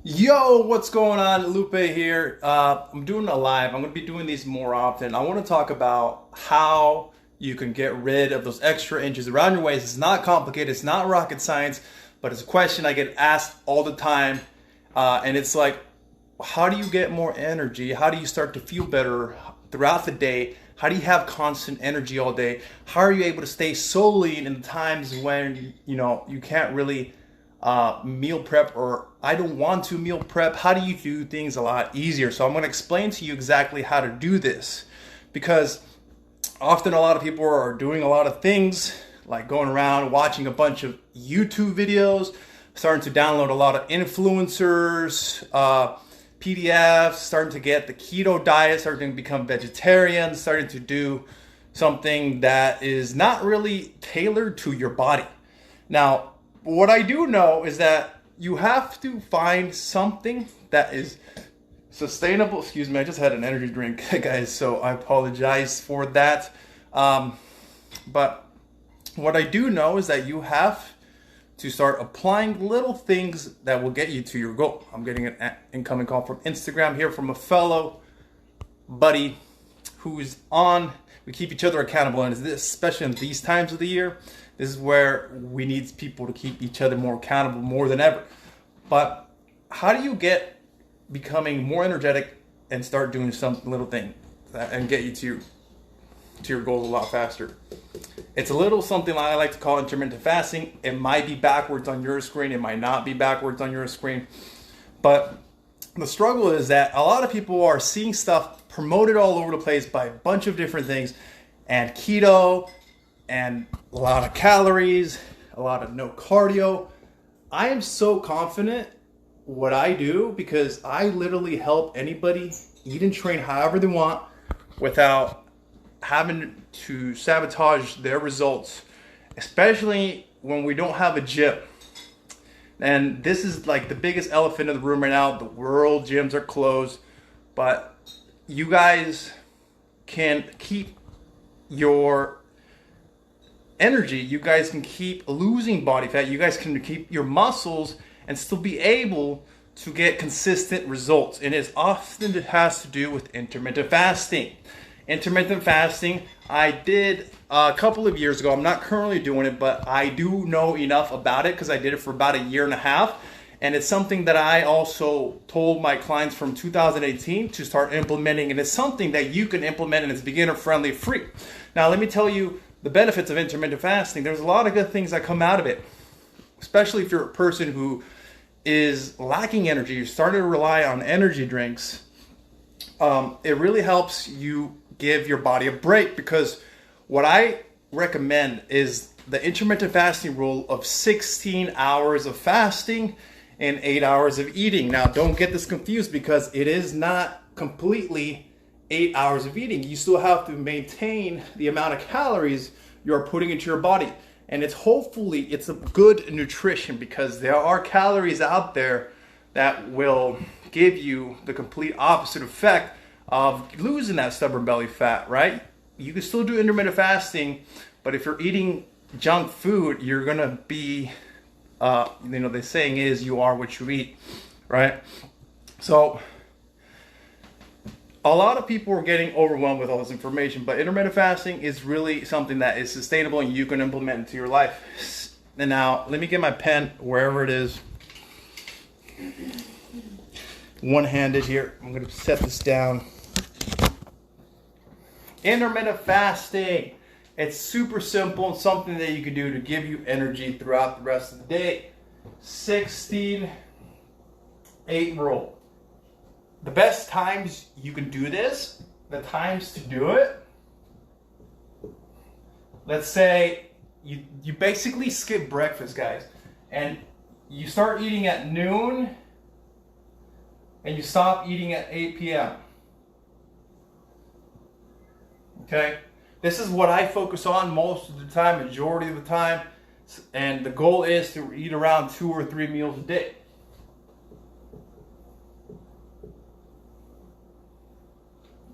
Yo, what's going on? Lupe here. I'm doing a live. I'm going to be doing these more often. I want to talk about how you can get rid of those extra inches around your waist. It's not complicated. It's not rocket science, but it's a question I get asked all the time. And it's like, how do you get more energy? How do you start to feel better throughout the day? How do you have constant energy all day? How are you able to stay so lean in the times when you can't really meal prep, or I don't want to meal prep? How do you do things a lot easier? So I'm going to explain to you exactly how to do this, because often a lot of people are doing a lot of things like going around watching a bunch of YouTube videos, starting to download a lot of influencers, PDFs, starting to get the keto diet, starting to become vegetarian, starting to do something that is not really tailored to your body. Now, what I do know is that you have to find something that is sustainable. Excuse me, I just had an energy drink, guys, so I apologize for that. But what I do know is that you have to start applying little things that will get you to your goal. I'm getting an incoming call from Instagram here from a fellow buddy who's on. We keep each other accountable, and especially in these times of the year, this is where we need people to keep each other more accountable more than ever. But how do you get becoming more energetic and start doing some little thing and get you to your goals a lot faster? It's a little something I like to call intermittent fasting. It might be backwards on your screen. It might not be backwards on your screen. But the struggle is that a lot of people are seeing stuff promoted all over the place by a bunch of different things, and keto, and a lot of calories, a lot of no cardio. I am so confident what I do because I literally help anybody eat and train however they want without having to sabotage their results, especially when we don't have a gym. And this is like the biggest elephant in the room right now. The world gyms are closed, but you guys can keep your energy, you guys can keep losing body fat, you guys can keep your muscles and still be able to get consistent results. And it often has to do with intermittent fasting. Intermittent fasting, I did a couple of years ago. I'm not currently doing it, but I do know enough about it because I did it for about a year and a half. And it's something that I also told my clients from 2018 to start implementing. And it's something that you can implement, and it's beginner friendly, free. Now, let me tell you the benefits of intermittent fasting. There's a lot of good things that come out of it, especially if you're a person who is lacking energy, you're starting to rely on energy drinks. It really helps you give your body a break, because what I recommend is the intermittent fasting rule of 16 hours of fasting and 8 hours of eating. Now, don't get this confused, because it is not completely 8 hours of eating. You still have to maintain the amount of calories you're putting into your body. And it's a good nutrition, because there are calories out there that will give you the complete opposite effect of losing that stubborn belly fat, right? You can still do intermittent fasting, but if you're eating junk food, you're gonna be, the saying is, you are what you eat, right? So a lot of people are getting overwhelmed with all this information, but intermittent fasting is really something that is sustainable and you can implement into your life. And now, let me get my pen wherever it is. One-handed here. I'm going to set this down. Intermittent fasting. It's super simple and something that you can do to give you energy throughout the rest of the day. 16-8 rule. The best times you can do this, the times to do it, let's say you basically skip breakfast, guys, and you start eating at noon and you stop eating at 8 p.m. Okay? This is what I focus on most of the time, majority of the time, and the goal is to eat around 2 or 3 meals a day.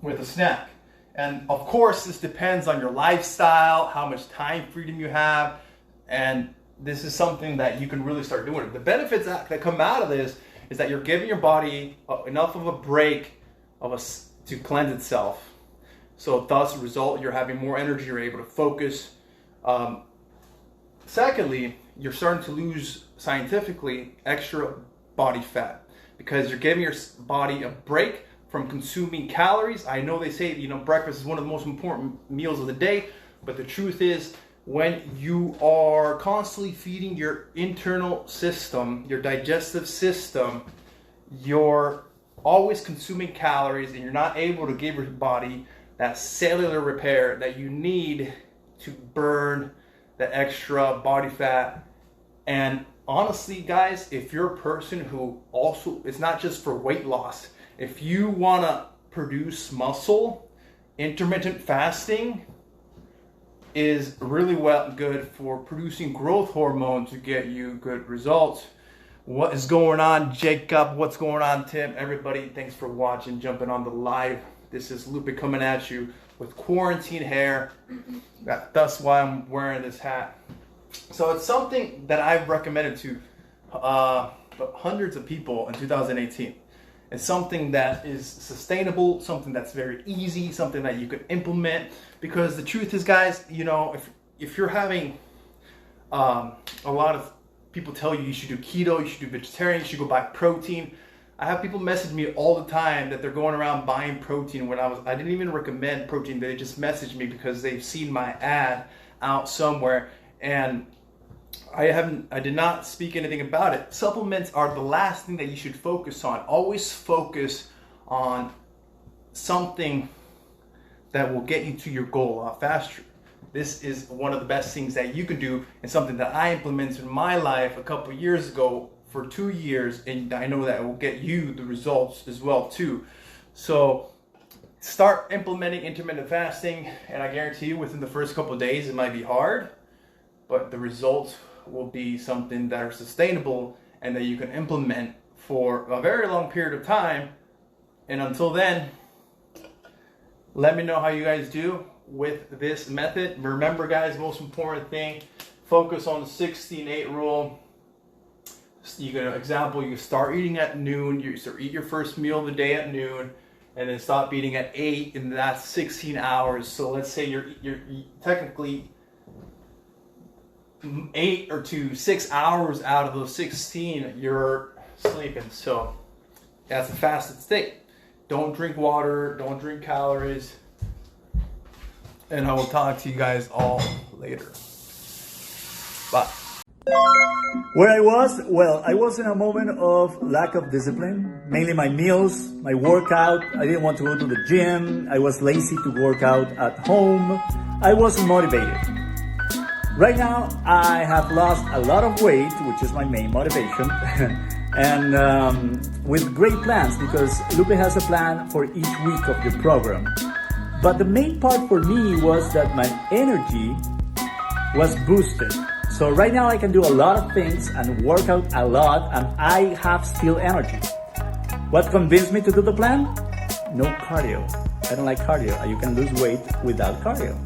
With a snack. And of course, this depends on your lifestyle, how much time freedom you have, and this is something that you can really start doing. The benefits that come out of this is that you're giving your body enough of a break to cleanse itself. So thus result, you're having more energy, you're able to focus. Secondly, you're starting to lose, scientifically, extra body fat because you're giving your body a break from consuming calories. I know they say, breakfast is one of the most important meals of the day, but the truth is, when you are constantly feeding your internal system, your digestive system, you're always consuming calories and you're not able to give your body that cellular repair that you need to burn the extra body fat. And honestly, guys, if you're a person who also, it's not just for weight loss, if you want to produce muscle, intermittent fasting is really good for producing growth hormone to get you good results. What is going on, Jacob? What's going on, Tim? Everybody, thanks for watching, jumping on the live. This is Lupe coming at you with quarantine hair. That's why I'm wearing this hat. So it's something that I've recommended to hundreds of people in 2018. It's something that is sustainable, something that's very easy, something that you can implement. Because the truth is, guys, if you're having a lot of people tell you should do keto, you should do vegetarian, you should go buy protein. I have people message me all the time that they're going around buying protein when I didn't even recommend protein. They just messaged me because they've seen my ad out somewhere, and I did not speak anything about it. Supplements are the last thing that you should focus on. Always focus on something that will get you to your goal a lot faster. This is one of the best things that you can do, and something that I implemented in my life a couple years ago for 2 years, and I know that it will get you the results as well too. So start implementing intermittent fasting, and I guarantee you within the first couple of days it might be hard, but the results will be something that are sustainable and that you can implement for a very long period of time. And until then, let me know how you guys do with this method. Remember, guys, most important thing, focus on the 16-8 rule. You can start eating at noon. You start eat your first meal of the day at noon, and then stop eating at 8, and that's 16 hours. So let's say you're technically 8 to 6 hours out of those 16 you're sleeping. So that's a fasted state. Don't drink water, don't drink calories, and I will talk to you guys all later. Bye. Where I was? Well, I was in a moment of lack of discipline, mainly my meals, my workout. I didn't want to go to the gym. I was lazy to work out at home. I wasn't motivated. Right now, I have lost a lot of weight, which is my main motivation, and with great plans, because Lupe has a plan for each week of the program. But the main part for me was that my energy was boosted. So right now I can do a lot of things and work out a lot, and I have still energy. What convinced me to do the plan? No cardio. I don't like cardio. You can lose weight without cardio.